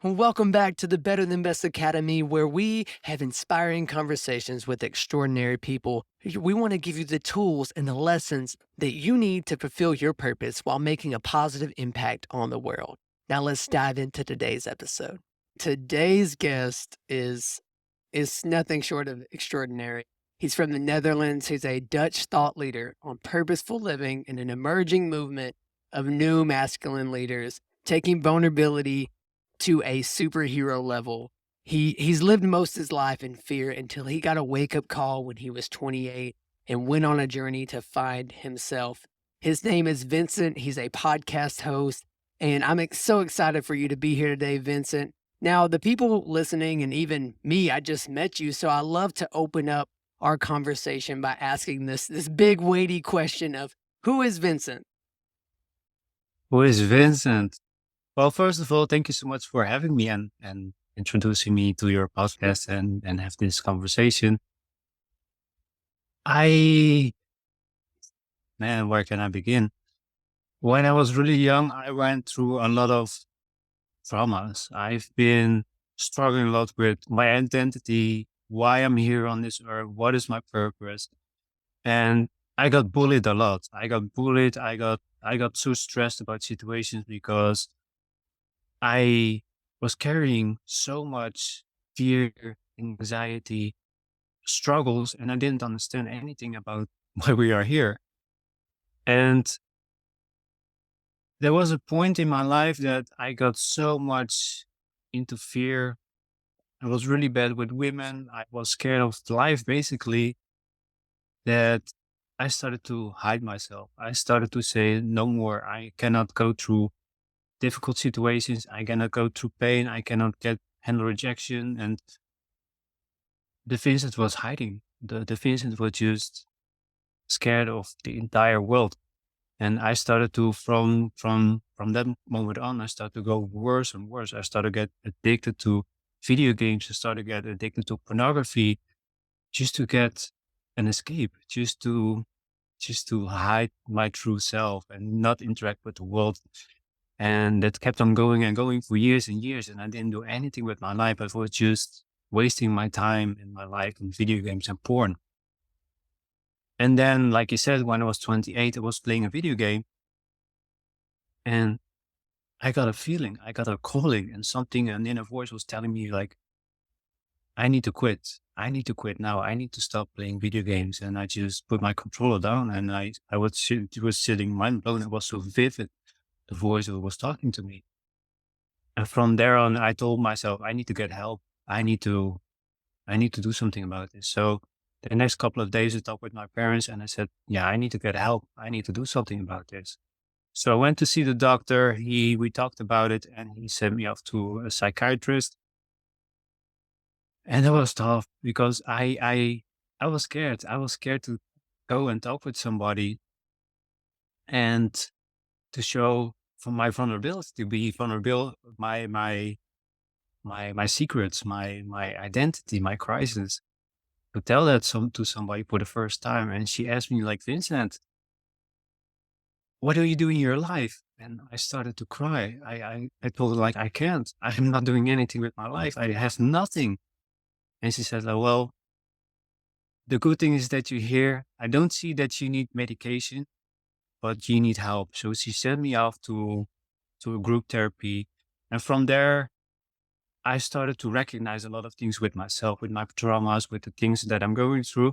Welcome back to the Better Than Best Academy, where we have inspiring conversations with extraordinary people. We want to give you the tools and the lessons that you need to fulfill your purpose while making a positive impact on the world. Now let's dive into today's episode. Today's guest is nothing short of extraordinary. He's from the Netherlands. He's a Dutch thought leader on purposeful living in an emerging movement of new masculine leaders, taking vulnerability to a superhero level. He's lived most of his life in fear until he got a wake-up call when he was 28 and went on a journey to find himself. His name is Vincent. He's a podcast host, and so excited for you to be here today, Vincent. Now, the people listening and even me, I just met you, so I love to open up our conversation by asking this big weighty question of who is Vincent? Who is Vincent? Well, first of all, thank you so much for having me and introducing me to your podcast and have this conversation. I, man, where can I begin? When I was really young, I went through a lot of traumas. I've been struggling a lot with my identity, why I'm here on this earth, what is my purpose. And I got bullied a lot. I got bullied. I got so stressed about situations because I was carrying so much fear, anxiety, struggles, and I didn't understand anything about why we are here. And there was a point in my life that I got so much into fear. I was really bad with women. I was scared of life, basically, that I started to hide myself. I started to say, no more. I cannot go through difficult situations. I cannot go through pain. I cannot handle rejection. And the Vincent was hiding. The Vincent was just scared of the entire world. And I started to, from that moment on, I started to go worse and worse. I started to get addicted to video games. I started to get addicted to pornography just to get an escape, just to hide my true self and not interact with the world. And that kept on going and going for years and years. And I didn't do anything with my life. I was just wasting my time in my life on video games and porn. And then, like you said, when I was 28, I was playing a video game and I got a feeling, I got a calling and something, an inner voice was telling me like, I need to quit. I need to quit now. I need to stop playing video games. And I just put my controller down and was sitting mind blown. It was so vivid, the voice that was talking to me. And from there on, I told myself, I need to get help. I need to do something about this. So the next couple of days, I talked with my parents and I said, yeah, I need to get help. I need to do something about this. So I went to see the doctor. We talked about it and he sent me off to a psychiatrist. And it was tough because I was scared. I was scared to go and talk with somebody and to show from my vulnerability, to be vulnerable, my secrets, my identity, my crisis, to tell that to somebody for the first time. And she asked me like, Vincent, what do you do in your life? And I started to cry. I told her like, I can't. I'm not doing anything with my life. I have nothing. And she said, like, well, the good thing is that you're here. I don't see that you need medication, but you need help. So she sent me off to a group therapy. And from there, I started to recognize a lot of things with myself, with my traumas, with the things that I'm going through.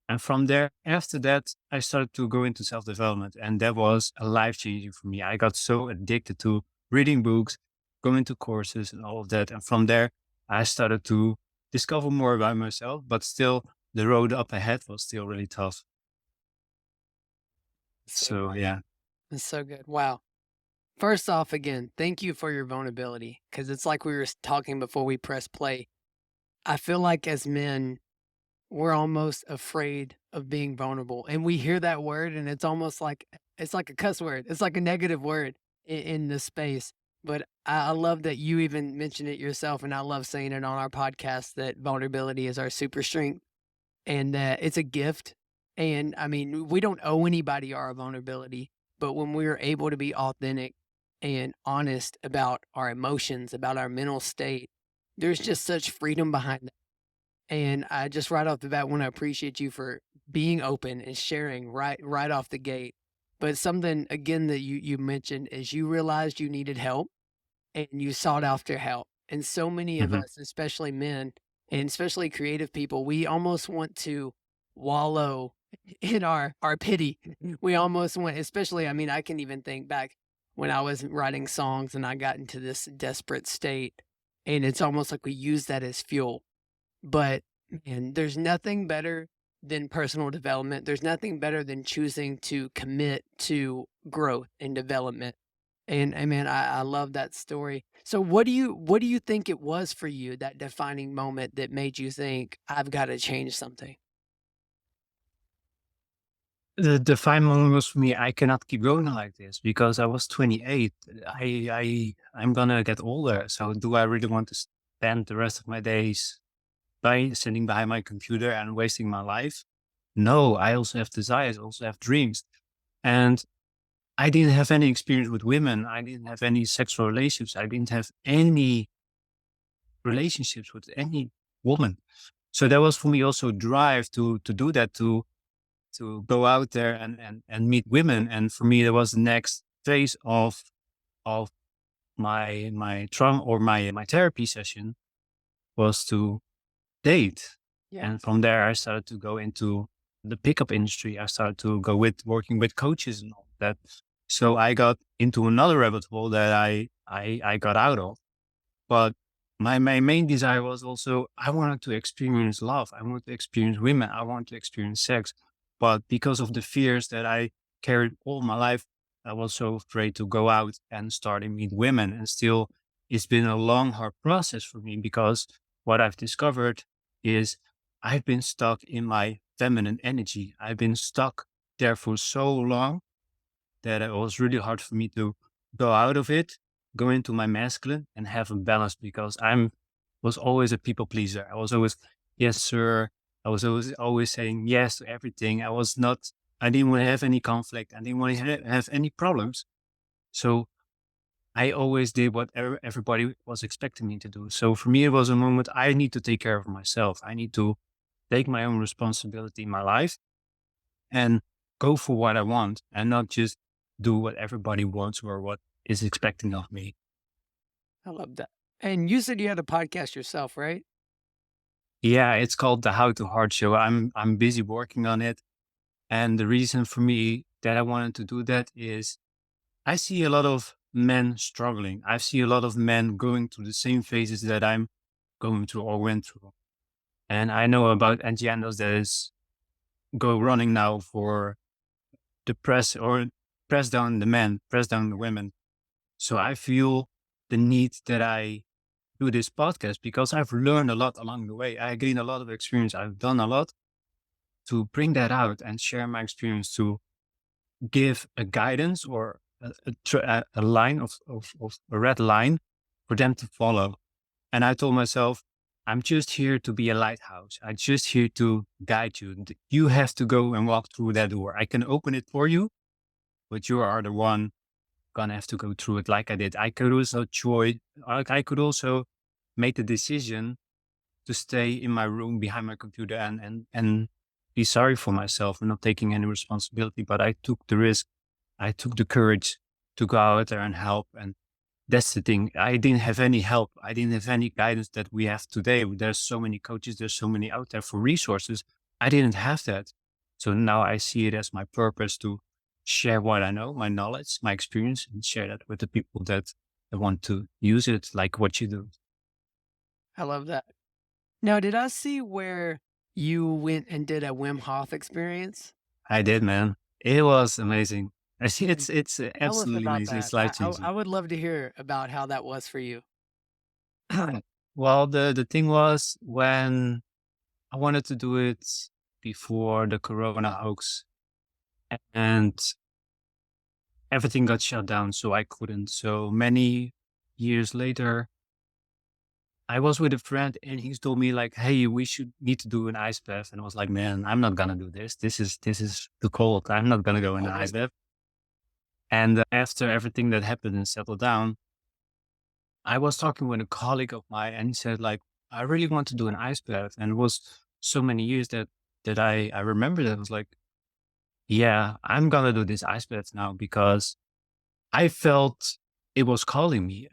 And from there, after that, I started to go into self-development. And that was a life-changing for me. I got so addicted to reading books, going to courses and all of that. And from there, I started to discover more about myself, but still the road up ahead was still really tough. So So good. yeah. It's so good. Wow. First off, again, thank you for your vulnerability because it's like we were talking before we press play. I feel like as men, we're almost afraid of being vulnerable, and we hear that word, and it's like a cuss word. It's like a negative word in the space. But I love that you even mentioned it yourself, and I love saying it on our podcast that vulnerability is our super strength and that it's a gift. And I mean, we don't owe anybody our vulnerability, but when we are able to be authentic and honest about our emotions, about our mental state, there's just such freedom behind that. And I just right off the bat want to appreciate you for being open and sharing right off the gate. But something again that you mentioned is you realized you needed help and you sought after help. And so many of Mhm. us, especially men and especially creative people, we almost want to wallow in our pity. We almost want, especially, I mean, I can even think back when I was writing songs and I got into this desperate state. And it's almost like we use that as fuel. But man, there's nothing better than personal development. There's nothing better than choosing to commit to growth and development. And man, I love that story. So what do you think it was for you, that defining moment that made you think, I've got to change something? The final moment was for me, I cannot keep going like this because I was 28. I'm gonna get older. So do I really want to spend the rest of my days by sitting behind my computer and wasting my life? No, I also have desires, I also have dreams. And I didn't have any experience with women. I didn't have any sexual relationships. I didn't have any relationships with any woman. So that was for me also drive to do that, to go out there and meet women. And for me, that was the next phase of my trauma or my therapy session was to date. Yeah. And from there, I started to go into the pickup industry. I started to go with working with coaches and all that. So I got into another rabbit hole that I got out of. But my main desire was also I wanted to experience love. I wanted to experience women. I wanted to experience sex. But because of the fears that I carried all my life, I was so afraid to go out and start and meet women. And still, it's been a long, hard process for me because what I've discovered is I've been stuck in my feminine energy. I've been stuck there for so long that it was really hard for me to go out of it, go into my masculine and have a balance because I'm was always a people pleaser. I was always, yes, sir. I was always saying yes to everything. I didn't want to have any conflict. I didn't want to have any problems. So I always did what everybody was expecting me to do. So for me, it was a moment I need to take care of myself. I need to take my own responsibility in my life and go for what I want and not just do what everybody wants or what is expecting of me. I love that. And you said you had a podcast yourself, right? Yeah, it's called the How to Heart Show. I'm busy working on it. And the reason for me that I wanted to do that is I see a lot of men struggling. I see a lot of men going through the same phases that I'm going through or went through. And I know about agendas that is go running now for the press or press down the men, press down the women. So I feel the need that I do this podcast because I've learned a lot along the way. I gained a lot of experience. I've done a lot to bring that out and share my experience to give a guidance or a line of a red line for them to follow. And I told myself, I'm just here to be a lighthouse. I'm just here to guide you. You have to go and walk through that door. I can open it for you, but you are the one gonna have to go through it like I did. I could also make the decision to stay in my room behind my computer and be sorry for myself and not taking any responsibility. But I took the risk. I took the courage to go out there and help. And that's the thing. I didn't have any help. I didn't have any guidance that we have today. There's so many coaches. There's so many out there for resources. I didn't have that. So now I see it as my purpose to share what I know, my knowledge, my experience, and share that with the people that want to use it like what you do. I love that. Now, did I see where you went and did a Wim Hof experience? I did, man. It was amazing. I see And it's tell us absolutely about amazing. that. It's I life-changing. would love to hear about how that was for you. Well, the thing was when I wanted to do it before the Corona hoax and everything got shut down, so I couldn't. So many years later, I was with a friend and he told me like, "Hey, we should need to do an ice bath." And I was like, "Man, I'm not gonna do this. This is too cold. I'm not gonna go in the ice Oh, bath." And after everything that happened and settled down, I was talking with a colleague of mine, and he said, like, I really want to do an ice bath. And it was so many years that I remember that. I was like, yeah, I'm gonna do this ice bath now because I felt it was calling me.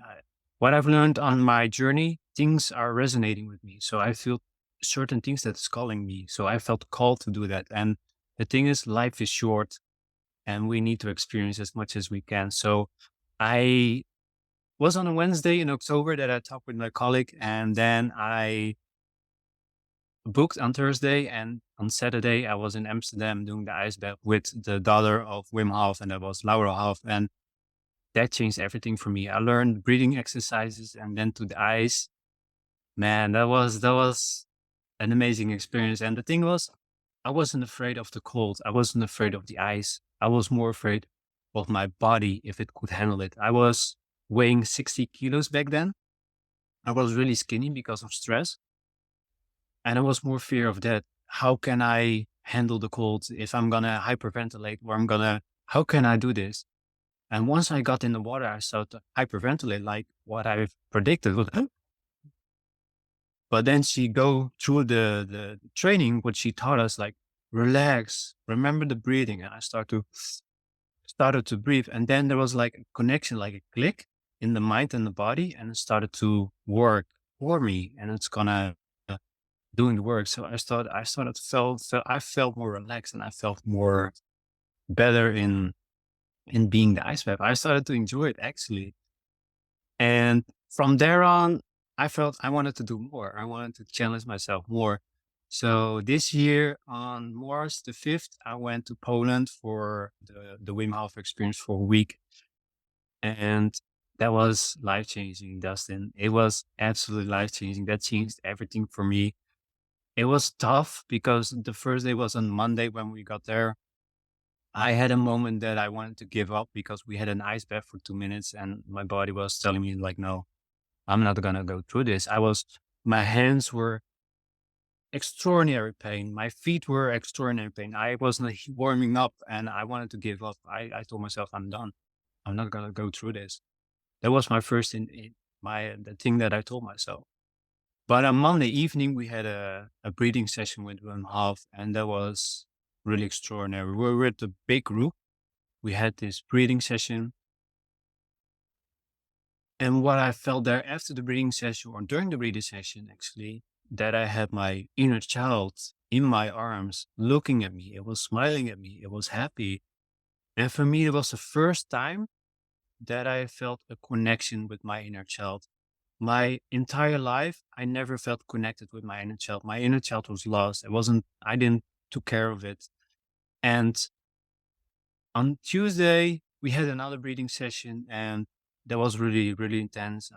What I've learned on my journey, things are resonating with me. So I feel certain things that's calling me. So I felt called to do that. And the thing is, life is short and we need to experience as much as we can. So I was on a Wednesday in October that I talked with my colleague, and then I booked on Thursday, and on Saturday I was in Amsterdam doing the ice bath with the daughter of Wim Hof, and that was Laura Hof, and that changed everything for me. I learned breathing exercises and then to the ice. Man, that was an amazing experience. And the thing was, I wasn't afraid of the cold. I wasn't afraid of the ice. I was more afraid of my body if it could handle it. I was weighing 60 kilos back then. I was really skinny because of stress. And I was more fear of that. How can I handle the cold if I'm gonna hyperventilate or how can I do this? And once I got in the water, I started to hyperventilate like what I predicted. But then she go through the training, what she taught us, like relax, remember the breathing. And I started to breathe. And then there was like a connection, like a click in the mind and the body, and it started to work for me. And it's gonna doing the work. So I felt more relaxed and I felt more better in being the ice bath. I started to enjoy it actually. And from there on, I felt I wanted to do more. I wanted to challenge myself more. So this year on March the 5th, I went to Poland for the Wim Hof experience for a week. And that was life changing, Dustin. It was absolutely life changing. That changed everything for me. It was tough because the first day was on Monday when we got there. I had a moment that I wanted to give up because we had an ice bath for 2 minutes and my body was telling me like, no, I'm not gonna go through this. My hands were extraordinary pain. My feet were extraordinary pain. I wasn't warming up and I wanted to give up. I told myself, I'm done. I'm not gonna go through this. That was my first the thing that I told myself. But on Monday evening, we had a breathing session with Wim Hof, and that was really extraordinary. We were with a big group. We had this breathing session. And what I felt there after the breathing session or during the breathing session, actually, that I had my inner child in my arms looking at me. It was smiling at me. It was happy. And for me, it was the first time that I felt a connection with my inner child. My entire life, I never felt connected with my inner child. My inner child was lost. I didn't took care of it. And on Tuesday, we had another breathing session and that was really, really intense.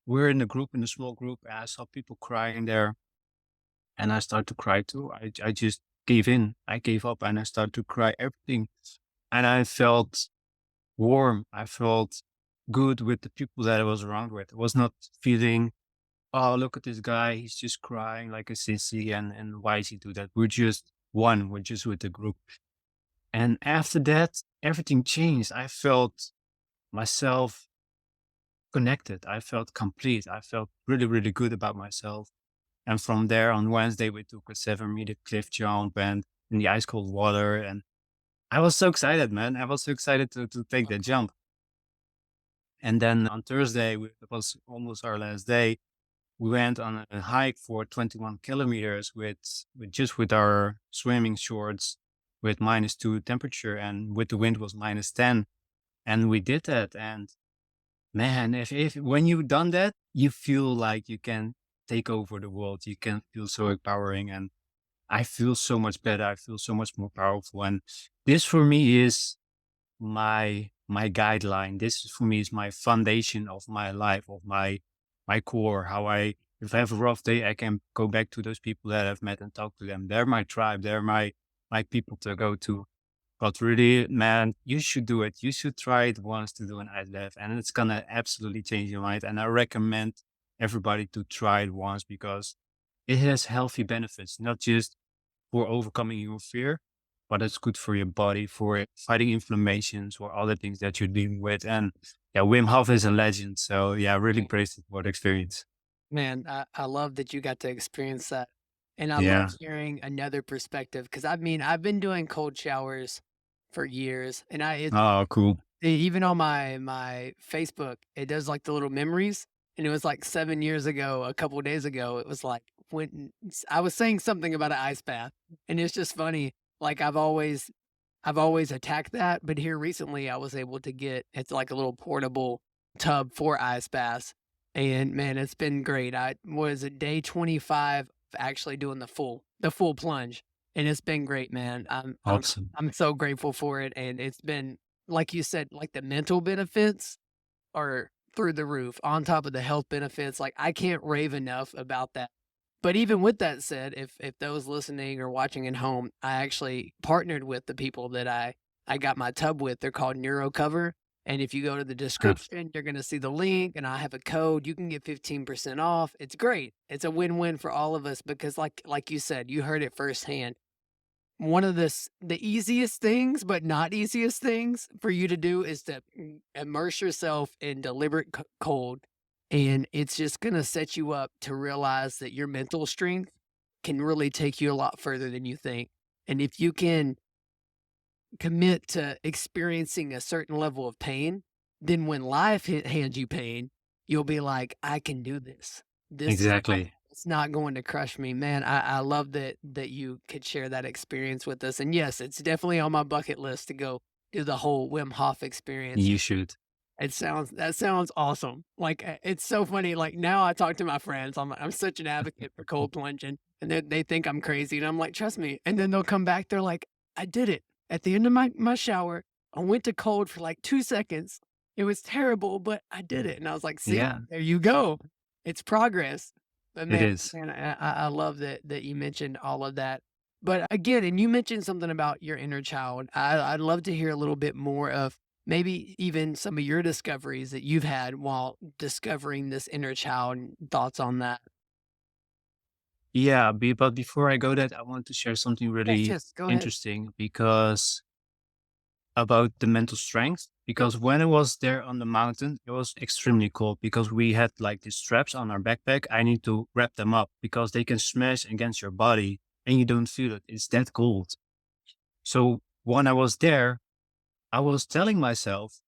We're in a group, in a small group, and I saw people crying there and I started to cry too. I just gave in. I gave up and I started to cry everything. And I felt warm. I felt good with the people that I was around with. I was not feeling, oh, look at this guy. He's just crying like a sissy. And why is he do that? We're just one. We're just with the group. And after that, everything changed. I felt myself connected. I felt complete. I felt really, really good about myself. And from there on Wednesday, we took a 7-meter cliff jump and in the ice cold water. And I was so excited, man. I was so excited to take that jump. And then on Thursday, it was almost our last day. We went on a hike for 21 kilometers with our swimming shorts with -2 temperature and with the wind was -10. And we did that. And man, if when you've done that, you feel like you can take over the world. You can feel so empowering. And I feel so much better. I feel so much more powerful. And this for me is my guideline. This for me is my foundation of my life, of my core. If I have a rough day, I can go back to those people that I've met and talk to them. They're my tribe. They're my people to go to. But really, man, you should do it. You should try it once to do an ice bath, and it's gonna absolutely change your mind. And I recommend everybody to try it once because it has healthy benefits, not just for overcoming your fear, what is good for your body, for fighting inflammations or other things that you're dealing with. And yeah, Wim Hof is a legend. So yeah, really grateful for the experience. Man, I love that you got to experience that. And I love Yeah. hearing another perspective because I mean, I've been doing cold showers for years and Oh, cool. even on my Facebook, it does like the little memories. And it was like 7 years ago, a couple of days ago, it was like I was saying something about an ice bath. And it's just funny. Like I've always attacked that, but here recently I was able to get it's like a little portable tub for ice baths. And man, it's been great. I was at day 25 of actually doing the full plunge. And it's been great, man. Awesome. I'm so grateful for it. And it's been like you said, like the mental benefits are through the roof on top of the health benefits. Like I can't rave enough about that. But even with that said, if those listening or watching at home, I actually partnered with the people that I got my tub with. They're called NeuroCover. And if you go to the Good. description, you're going to see the link and I have a code. You can get 15% off. It's great. It's a win-win for all of us because like you said, you heard it firsthand. One of the easiest things, but not easiest things for you to do is to immerse yourself in deliberate cold, and it's just gonna set you up to realize that your mental strength can really take you a lot further than you think. And if you can commit to experiencing a certain level of pain, then when life hands you pain, you'll be like, "I can do this. This is not Exactly. it's not going to crush me." Man, I love that you could share that experience with us, and yes, it's definitely on my bucket list to go do the whole Wim Hof experience. You should. That sounds awesome. Like, it's so funny, like, now I talk to my friends, I'm such an advocate for cold plunging, and they think I'm crazy, and I'm like, "Trust me," and then they'll come back, they're like, "I did it. At the end of my shower, I went to cold for, like, 2 seconds. It was terrible, but I did it," and I was like, "See? Yeah, There you go. It's progress." But it man is. man, I love that you mentioned all of that. But again and you mentioned something about your inner child. I'd love to hear a little bit more of maybe even some of your discoveries that you've had while discovering this inner child and thoughts on that. Yeah, but before I go that, I want to share something Yes, really yes, go ahead. interesting because about the mental strength. Yep. Because when I was there on the mountain, it was extremely cold because we had like these straps on our backpack. I need to wrap them up because they can smash against your body and you don't feel it. It's that cold. So when I was there, I was telling myself,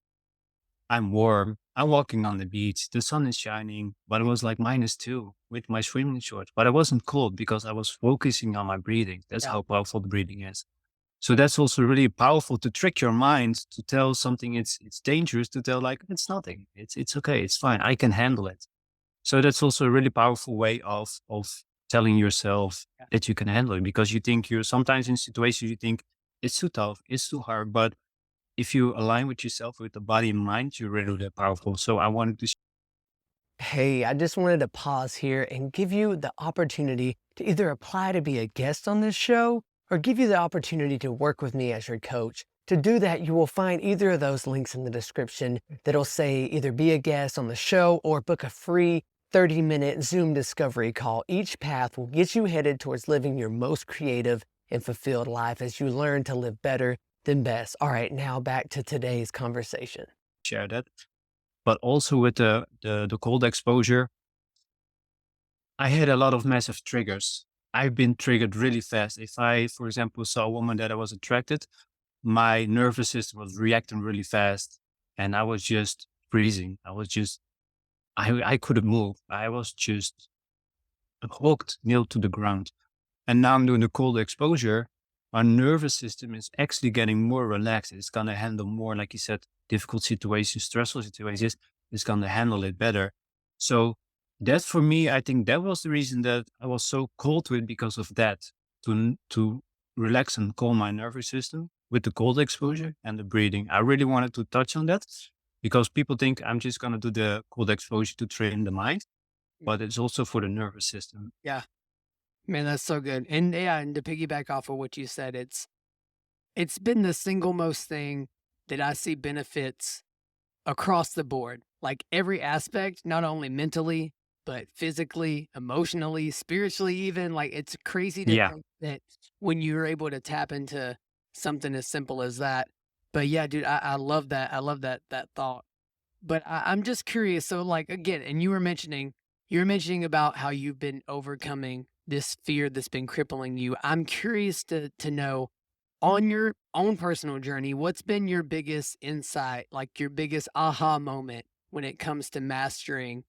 I'm warm. I'm walking on the beach. The sun is shining, but it was like -2 with my swimming shorts. But I wasn't cold because I was focusing on my breathing. That's Yeah. how powerful the breathing is. So that's also really powerful to trick your mind to tell something it's dangerous to tell like it's nothing. It's okay. It's fine. I can handle it. So that's also a really powerful way of telling yourself Yeah. that you can handle it because you think you're sometimes in situations you think it's too tough, it's too hard, but if you align with yourself, with the body and mind, you're really that powerful. So I wanted to Hey, I just wanted to pause here and give you the opportunity to either apply to be a guest on this show or give you the opportunity to work with me as your coach. To do that, you will find either of those links in the description that'll say either be a guest on the show or book a free 30-minute Zoom discovery call. Each path will get you headed towards living your most creative and fulfilled life as you learn to live better than best. All right, now back to today's conversation. share that. But also with the cold exposure, I had a lot of massive triggers. I've been triggered really fast. If I, for example, saw a woman that I was attracted, my nervous system was reacting really fast and I was just freezing. I couldn't move. I was just hooked, nailed to the ground. And now I'm doing the cold exposure. My nervous system is actually getting more relaxed. It's going to handle more, like you said, difficult situations, stressful situations. It's going to handle it better. So that for me, I think that was the reason that I was so cold to it because of that, to relax and calm my nervous system with the cold exposure and the breathing. I really wanted to touch on that because people think I'm just going to do the cold exposure to train the mind, but it's also for the nervous system. Yeah. Man, that's so good. And yeah, and to piggyback off of what you said, it's been the single most thing that I see benefits across the board. Like every aspect, not only mentally, but physically, emotionally, spiritually even. Like it's crazy to Yeah. think that when you're able to tap into something as simple as that. But yeah, dude, I love that. I love that thought. But I'm just curious. So, like, again, and you were mentioning about how you've been overcoming this fear that's been crippling you. I'm curious to know on your own personal journey, what's been your biggest insight, like your biggest aha moment when it comes to mastering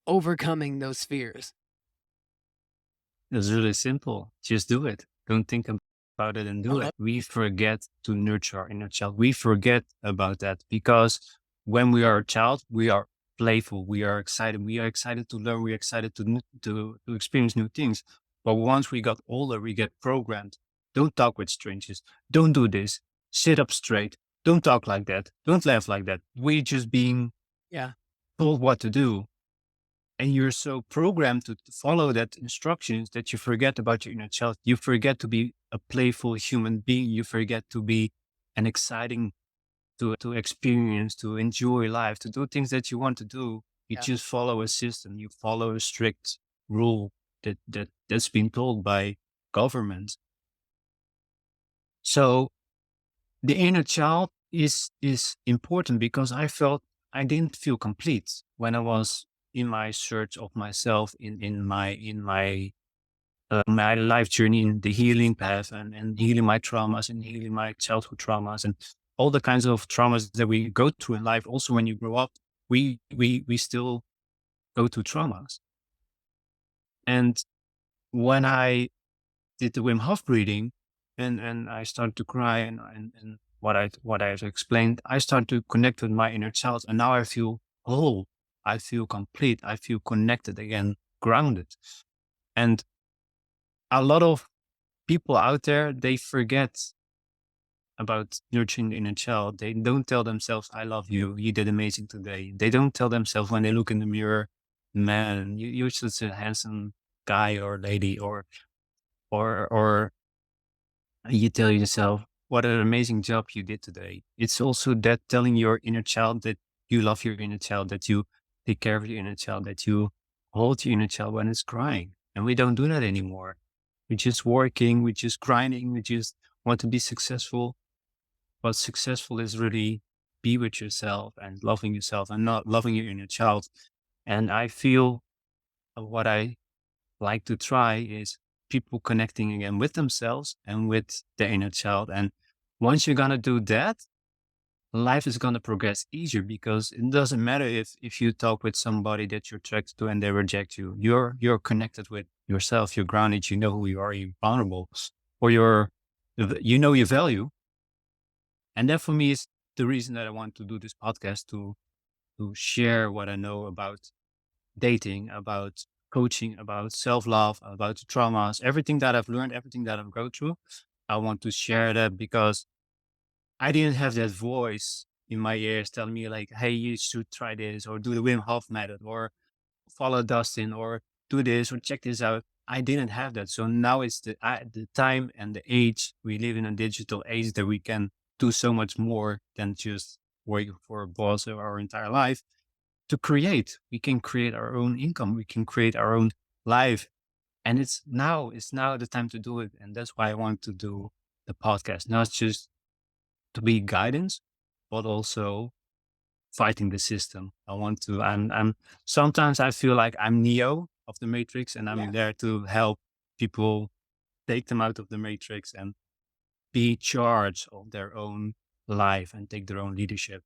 overcoming those fears? It's really simple. Just do it. Don't think about it and I do love it. We forget to nurture our inner child. We forget about that because when we are a child, we are playful. We are excited. We are excited to learn. We are excited to experience new things. But once we got older, we get programmed. Don't talk with strangers. Don't do this. Sit up straight. Don't talk like that. Don't laugh like that. We just being yeah, told what to do, and you're so programmed to follow that instructions that you forget about your inner child. You forget to be a playful human being. You forget to be an exciting to experience, to enjoy life, to do things that you want to do. You yeah, just follow a system. You follow a strict rule that's been told by government. So the inner child is important because I felt I didn't feel complete when I was in my search of myself in my life journey in the healing path and healing my traumas and healing my childhood traumas and all the kinds of traumas that we go through in life. Also, when you grow up, we still go through traumas. And when I did the Wim Hof breathing and I started to cry and what I have explained, I started to connect with my inner child. And now I feel whole. I feel complete. I feel connected again, grounded. And a lot of people out there, they forget about nurturing the inner child. They don't tell themselves, I love you. You did amazing today. They don't tell themselves when they look in the mirror, man, you're such a handsome guy or lady or you tell yourself, what an amazing job you did today. It's also that telling your inner child that you love your inner child, that you take care of your inner child, that you hold your inner child when it's crying. And we don't do that anymore. We're just working, we're just grinding, we just want to be successful. But successful is really be with yourself and loving yourself and not loving your inner child. And I feel what I like to try is people connecting again with themselves and with their inner child. And once you're gonna do that, life is gonna progress easier because it doesn't matter if you talk with somebody that you're attracted to and they reject you. You're connected with yourself, you're grounded, you know who you are, you're vulnerable, or you know your value. And that for me is the reason that I want to do this podcast to share what I know about dating, about coaching, about self love, about the traumas, everything that I've learned, everything that I've gone through. I want to share that because I didn't have that voice in my ears telling me like, "Hey, you should try this, or do the Wim Hof method, or follow Dustin, or do this, or check this out." I didn't have that, so now it's the time and the age we live in a digital age that we can do so much more than just working for a boss our entire life to create. We can create our own income. We can create our own life. And it's now the time to do it. And that's why I want to do the podcast, not just to be guidance, but also fighting the system. I'm sometimes I feel like I'm Neo of the Matrix and I'm yeah. there to help people take them out of the Matrix and be charge of their own life and take their own leadership.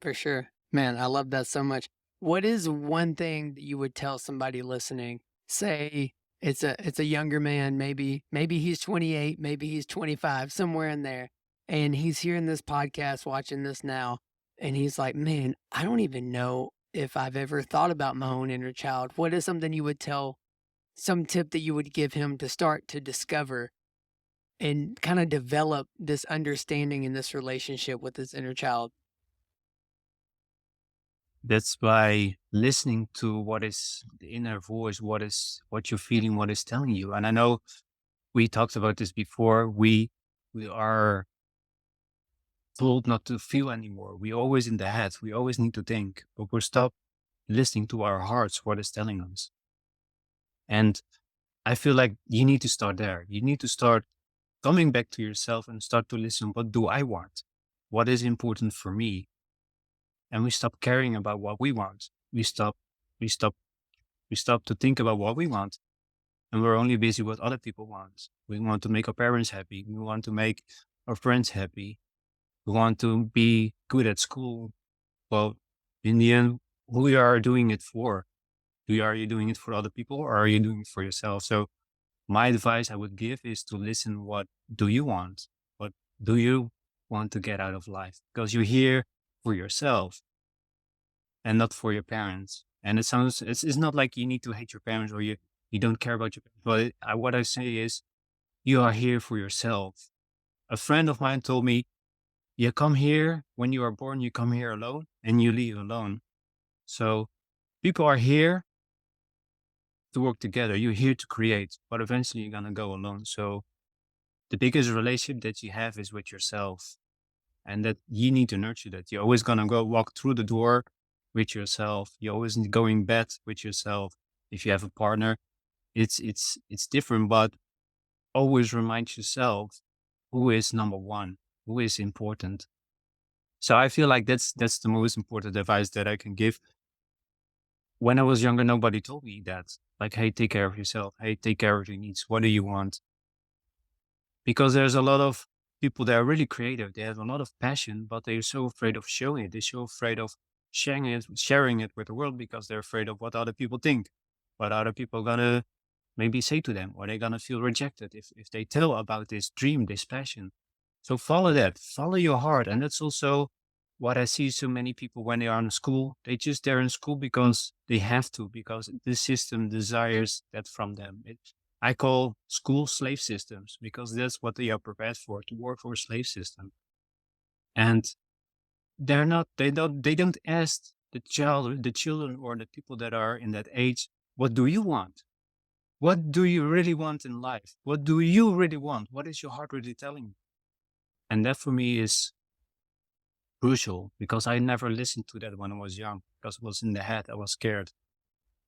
For sure. Man, I love that so much. What is one thing that you would tell somebody listening? Say it's a younger man, maybe he's 28, maybe he's 25, somewhere in there, and he's hearing this podcast, watching this now, and he's like, "Man, I don't even know if I've ever thought about my own inner child." What is something you would tell, some tip that you would give him to start to discover and kind of develop this understanding in this relationship with his inner child? That's by listening to what is the inner voice, what you're feeling, what is telling you. And I know we talked about this before. We are told not to feel anymore. We always in the head. We always need to think, but we're stop listening to our hearts, what is telling us. And I feel like you need to start there. You need to start coming back to yourself and start to listen, what do I want? What is important for me? And we stop caring about what we want. We stop, we stop to think about what we want. And we're only busy with other people want. We want to make our parents happy. We want to make our friends happy. We want to be good at school. Well, in the end, who you are doing it for? Are you doing it for other people or are you doing it for yourself? So my advice I would give is to listen. What do you want? What do you want to get out of life? Because you're here for yourself and not for your parents. And it's not like you need to hate your parents or you don't care about your parents. But what I say is you are here for yourself. A friend of mine told me, you come here when you are born, you come here alone and you leave alone. So people are here to work together. You're here to create, but eventually you're going to go alone. So the biggest relationship that you have is with yourself, and that you need to nurture that. You're always going to go walk through the door with yourself. You're always going to bed with yourself. If you have a partner, it's different, but always remind yourself who is number one, who is important. So I feel like that's the most important advice that I can give. When I was younger, nobody told me that. Like, hey, take care of yourself. Hey, take care of your needs. What do you want? Because there's a lot of people that are really creative. They have a lot of passion, but they're so afraid of showing it. They're so afraid of sharing it with the world because they're afraid of what other people think, what other people gonna maybe say to them, or they're gonna feel rejected if they tell about this dream, this passion. So follow that, follow your heart. And that's also what I see so many people when they are in school. They're in school because they have to, because the system desires that from them. I call school slave systems because that's what they are prepared for, to work for a slave system. And they don't ask the children or the people that are in that age, what do you want? What do you really want in life? What do you really want? What is your heart really telling you? And that for me is crucial because I never listened to that when I was young because it was in the head. I was scared.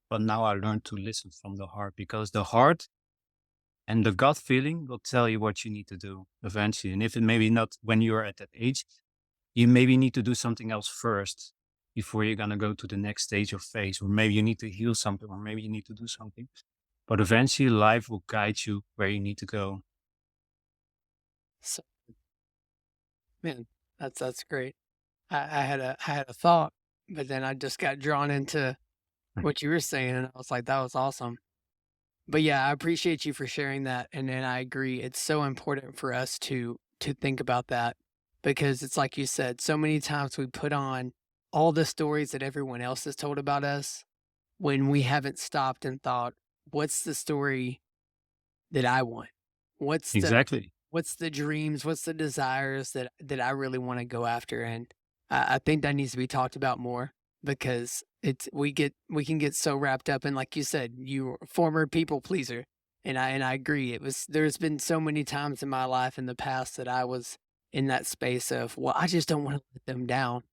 But now I learned to listen from the heart because the heart and the gut feeling will tell you what you need to do eventually. And if it maybe not when you're at that age, you maybe need to do something else first before you're going to go to the next stage or phase. Or maybe you need to heal something, or maybe you need to do something. But eventually life will guide you where you need to go. So, man, that's great. I had a thought, but then I just got drawn into what you were saying, and I was like, that was awesome. But yeah, I appreciate you for sharing that, and then I agree. It's so important for us to think about that because it's like you said, so many times we put on all the stories that everyone else has told about us when we haven't stopped and thought, what's the story that I want? What's the Exactly. what's the dreams? What's the desires that I really want to go after? And I think that needs to be talked about more because we can get so wrapped up in, like you said, you were a former people pleaser, and I agree. There's been so many times in my life in the past that I was in that space of, well, I just don't want to let them down,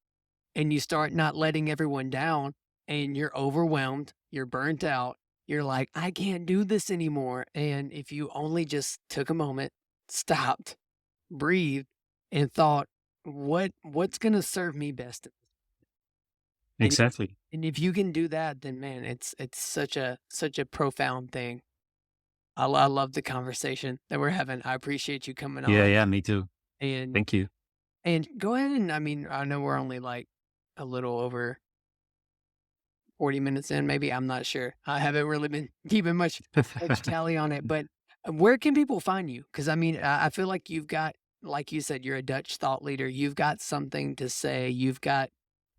and you start not letting everyone down, and you're overwhelmed, you're burnt out, you're like, I can't do this anymore. And if you only just took a moment, stopped, breathed, and thought, what's gonna serve me best? And Exactly. and if you can do that, then man, it's such a profound thing. I love the conversation that we're having. I appreciate you coming Yeah, on yeah, me too. and Thank you. go ahead and I mean, I know we're only like a little over 40 minutes in, maybe. I'm not sure. I haven't really been keeping much tally on it, but where can people find you? Because I mean, I feel like you've got, like you said, you're a Dutch thought leader. You've got something to say. You've got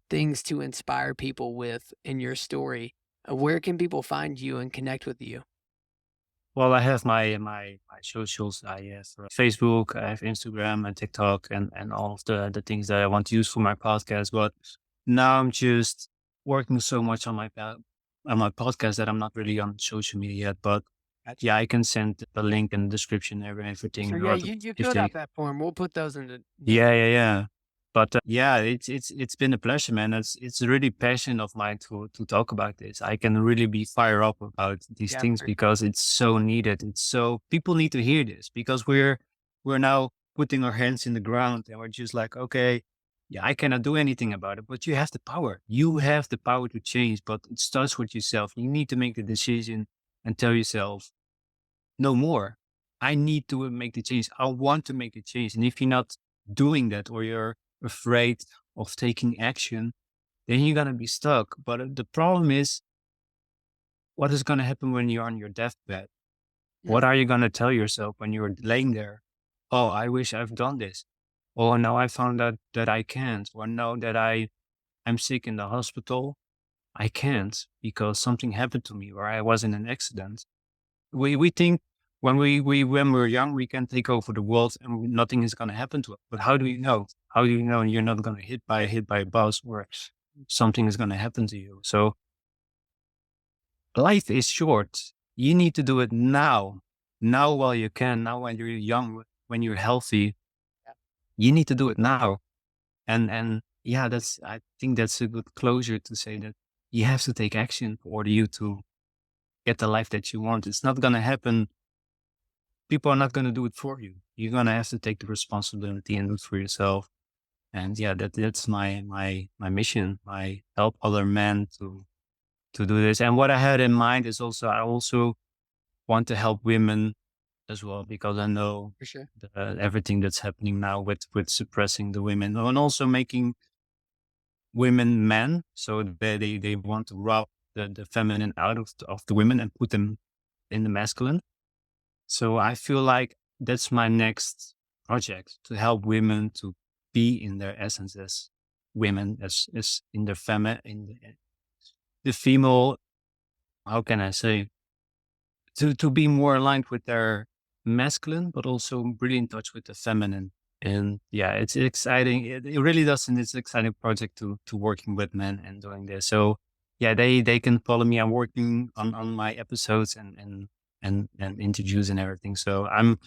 things to inspire people with in your story. Where can people find you and connect with you? Well, I have my socials. I have Facebook, I have Instagram and TikTok and all of the things that I want to use for my podcast. But now I'm just working so much on on my podcast that I'm not really on social media yet. But Gotcha. yeah, I can send the link in the description and everything. Sure. In Yeah, order you if filled they out that form. We'll put those in the Yeah, yeah, yeah. But yeah, it's been a pleasure, man. It's a really passion of mine to talk about this. I can really be fired up about these yeah, things for because it's so needed. It's so people need to hear this because we're now putting our hands in the ground and we're just like, okay, yeah, I cannot do anything about it, but you have the power. You have the power to change, but it starts with yourself. You need to make the decision and tell yourself, no more. I need to make the change. I want to make the change. And if you're not doing that or you're afraid of taking action, then you're going to be stuck. But the problem is, what is going to happen when you're on your deathbed? What Mm, are you going to tell yourself when you're laying there? Oh, I wish I've done this. Or now I found out that I can't. Or now that I'm sick in the hospital, I can't because something happened to me or I was in an accident. We think when we're young, we can take over the world and nothing is going to happen to us. But how do you know? How do you know you're not going to hit by a bus or something is going to happen to you? So life is short. You need to do it now, now while you can, now when you're young, when you're healthy. You need to do it now. And yeah, I think that's a good closure to say that you have to take action for order you to get the life that you want. It's not going to happen. People are not going to do it for you. You're going to have to take the responsibility and do it for yourself. And yeah, that's my mission. I help other men to do this. And what I had in mind is also, I also want to help women as well, because I know for sure. everything that's happening now with suppressing the women and also making women men. So they want to rob the feminine out of the women and put them in the masculine. So I feel like that's my next project, to help women to be in their essence as women, as in their in the female, how can I say, to be more aligned with their masculine, but also really in touch with the feminine. And yeah, it's exciting. It really does, and it's an exciting project to working with men and doing this. So yeah, they can follow me. I'm working on my episodes and interviews and everything. So I'm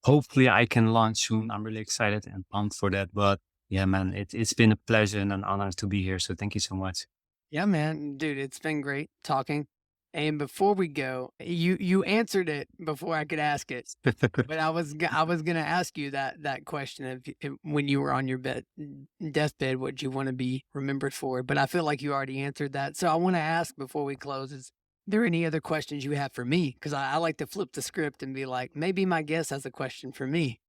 hopefully I can launch soon. I'm really excited and pumped for that. But yeah, man, it's been a pleasure and an honor to be here. So thank you so much. Yeah, man, dude, it's been great talking. And before we go, you answered it before I could ask it. But I was gonna ask you that question of when you were on your deathbed, what you want to be remembered for. But I feel like you already answered that. So I want to ask before we close: Is there any other questions you have for me? Because I like to flip the script and be like, maybe my guest has a question for me.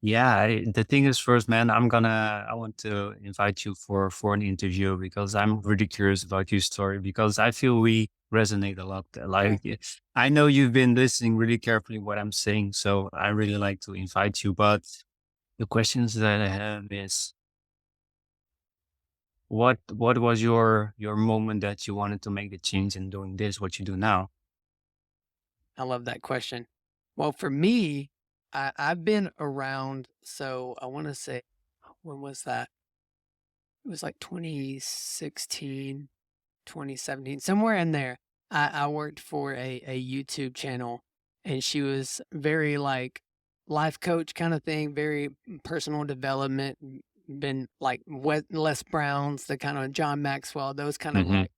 Yeah, the thing is, first, man, I want to invite you for an interview because I'm really curious about your story because I feel we resonate a lot. Yeah, Like, I know you've been listening really carefully what I'm saying, so I really like to invite you. But the questions that I have is, what was your moment that you wanted to make the change in doing this, what you do now? I love that question. Well, for me, I've been around. So I want to say, when was that? It was like 2016, 2017, somewhere in there. I worked for a YouTube channel, and she was very like life coach kind of thing, very personal development, been like Les Brown's, the kind of John Maxwell, those kind of Hmm. like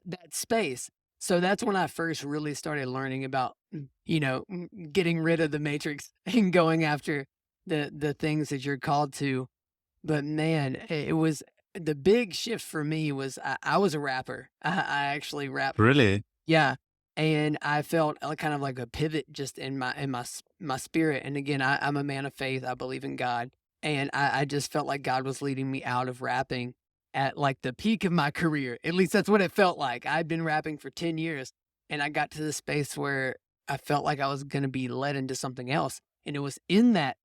that space. So that's when I first really started learning about, getting rid of the matrix and going after the things that you're called to. But man, it was the big shift for me was I was a rapper. I actually rap. Really? Yeah. And I felt kind of like a pivot just in my spirit. And again, I'm a man of faith. I believe in God. And I just felt like God was leading me out of rapping at like the peak of my career. At least that's what it felt like. I'd been rapping for 10 years and I got to the space where I felt like I was going to be led into something else. And it was in that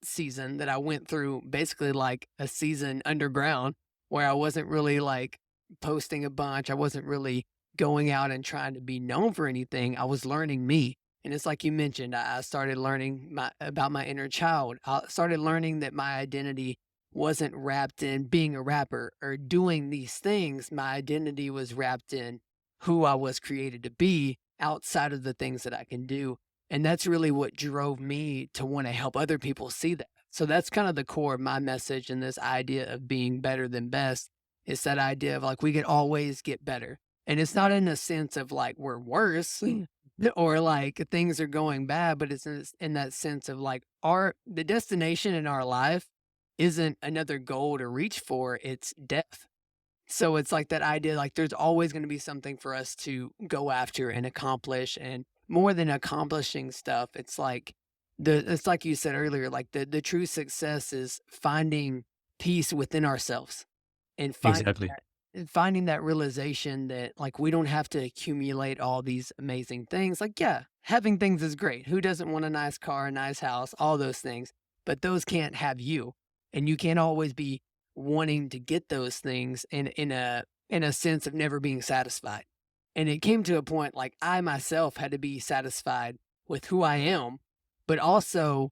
season that I went through basically like a season underground where I wasn't really like posting a bunch. I wasn't really going out and trying to be known for anything. I was learning me. And it's like you mentioned, I started learning about my inner child. I started learning that my identity wasn't wrapped in being a rapper or doing these things. My identity was wrapped in who I was created to be outside of the things that I can do. And that's really what drove me to want to help other people see that. So that's kind of the core of my message and this idea of being better than best. It's that idea of like we could always get better. And it's not in a sense of like we're worse, or like things are going bad, but it's in that sense of like the destination in our life isn't another goal to reach for, it's death. So it's like that idea, like there's always going to be something for us to go after and accomplish. And more than accomplishing stuff, it's like you said earlier, like the true success is finding peace within ourselves and Exactly. finding that realization that like we don't have to accumulate all these amazing things. Like, yeah, having things is great. Who doesn't want a nice car, a nice house, all those things? But those can't have you. And you can't always be wanting to get those things in a sense of never being satisfied. And it came to a point like I myself had to be satisfied with who I am, but also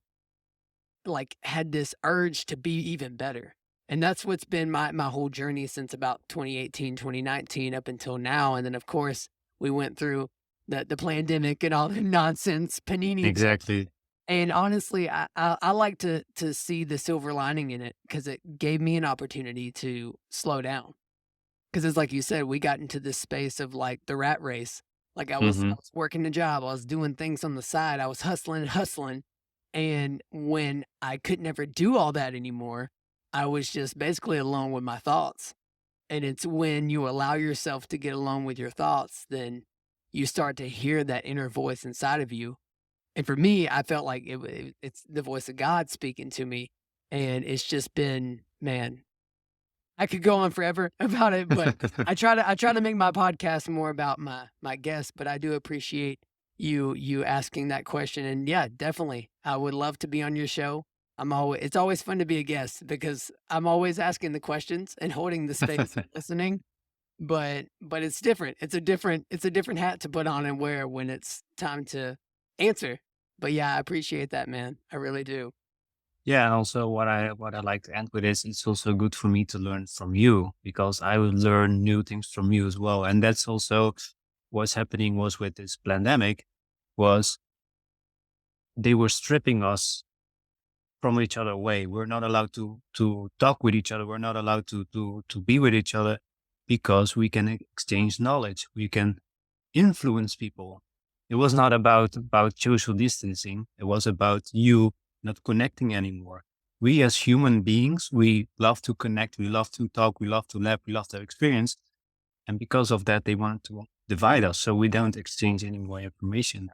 like had this urge to be even better. And that's what's been my whole journey since about 2018, 2019 up until now. And then of course we went through the pandemic and all the nonsense panini. Exactly. And honestly, I like to see the silver lining in it because it gave me an opportunity to slow down. Because it's like you said, we got into this space of like the rat race. Like I Hmm. was working a job, I was doing things on the side, I was hustling and hustling. And when I could never do all that anymore, I was just basically alone with my thoughts. And it's when you allow yourself to get alone with your thoughts, then you start to hear that inner voice inside of you. And for me, I felt like it's the voice of God speaking to me. And it's just been, man, I could go on forever about it, but I try to make my podcast more about my guests, but I do appreciate you asking that question. And yeah, definitely. I would love to be on your show. It's always fun to be a guest because I'm always asking the questions and holding the space listening. But it's different. It's a different hat to put on and wear when it's time to answer. But yeah, I appreciate that, man. I really do. Yeah, and also what I like to end with is it's also good for me to learn from you because I will learn new things from you as well. And that's also what's happening was with this pandemic was they were stripping us from each other away. We're not allowed to talk with each other. We're not allowed to be with each other because we can exchange knowledge. We can influence people. It was not about social distancing. It was about you not connecting anymore. We as human beings, we love to connect, we love to talk, we love to laugh, we love to experience. And because of that, they wanted to divide us. So we don't exchange any more information.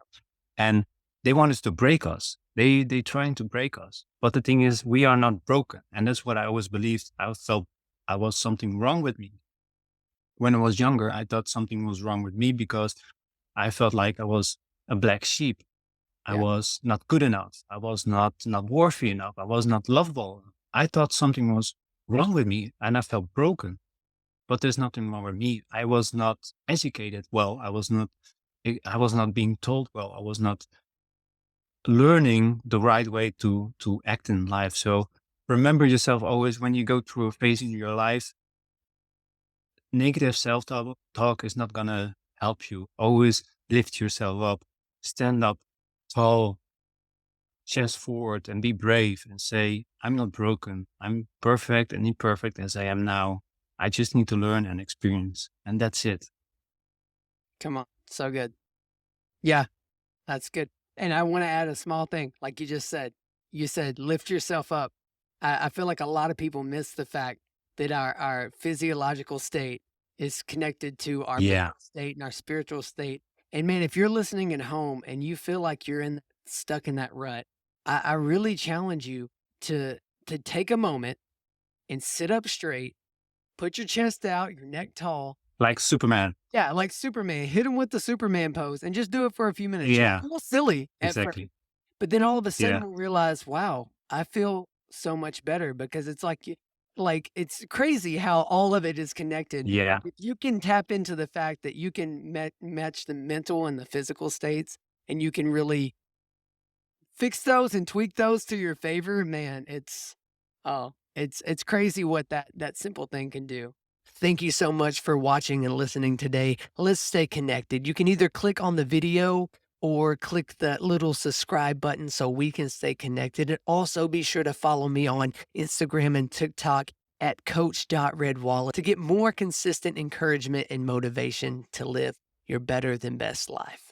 And they wanted to break us. They trying to break us. But the thing is, we are not broken. And that's what I always believed. I felt I was something wrong with me. When I was younger, I thought something was wrong with me because I felt like I was a black sheep. I Yeah, was not good enough. I was not worthy enough. I was not lovable. I thought something was wrong with me and I felt broken. But there's nothing wrong with me. I was not educated well. I was not being told well. I was not learning the right way to act in life. So remember yourself always when you go through a phase in your life, negative self talk is not gonna help you. Always lift yourself up, stand up tall, chest forward, and be brave and say, I'm not broken. I'm perfect and imperfect as I am now. I just need to learn and experience. And that's it. come on. So good. Yeah, that's good. And I want to add a small thing, like you just said. You said lift yourself up. I feel like a lot of people miss the fact that our physiological state is connected to our Yeah. mental state and our spiritual state. And man, if you're listening at home and you feel like you're stuck in that rut, I really challenge you to take a moment and sit up straight, put your chest out, your neck tall. Like Superman. Yeah, like Superman, hit him with the Superman pose and just do it for a few minutes. Just Yeah, a little silly at first, exactly. but then all of a sudden Yeah. we realize, wow, I feel so much better because it's like like it's crazy how all of it is connected. Yeah. If you can tap into the fact that you can match the mental and the physical states, and you can really fix those and tweak those to your favor, man, it's crazy what that simple thing can do. Thank you so much for watching and listening today. Let's stay connected. You can either click on the video or click that little subscribe button so we can stay connected. And also be sure to follow me on Instagram and TikTok at coach.redwallace to get more consistent encouragement and motivation to live your better than best life.